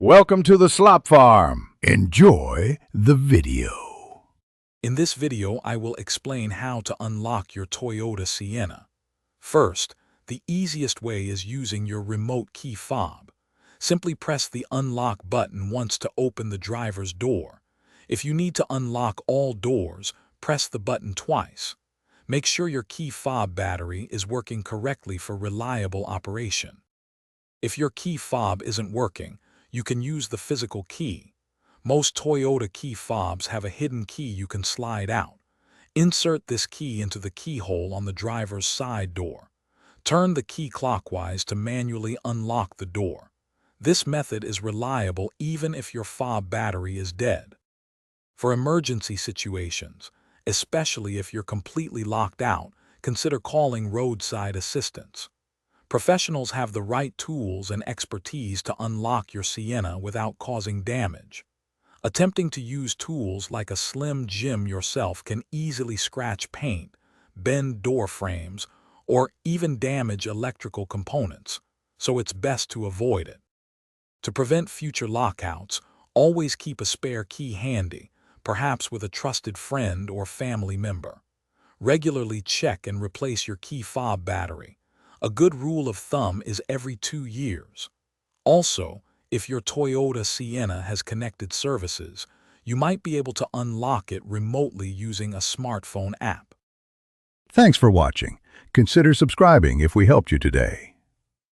Welcome to the Slop Farm. Enjoy the video. In this video, I will explain how to unlock your Toyota Sienna. First, the easiest way is using your remote key fob. Simply press the unlock button once to open the driver's door. If you need to unlock all doors, press the button twice. Make sure your key fob battery is working correctly for reliable operation. If your key fob isn't working, you can use the physical key. Most Toyota key fobs have a hidden key you can slide out. Insert this key into the keyhole on the driver's side door. Turn the key clockwise to manually unlock the door. This method is reliable even if your fob battery is dead. For emergency situations, especially if you're completely locked out, consider calling roadside assistance. Professionals have the right tools and expertise to unlock your Sienna without causing damage. Attempting to use tools like a slim jim yourself can easily scratch paint, bend door frames, or even damage electrical components, so it's best to avoid it. To prevent future lockouts, always keep a spare key handy, perhaps with a trusted friend or family member. Regularly check and replace your key fob battery. A good rule of thumb is every 2 years. Also, if your Toyota Sienna has connected services, you might be able to unlock it remotely using a smartphone app. Thanks for watching. Consider subscribing if we helped you today.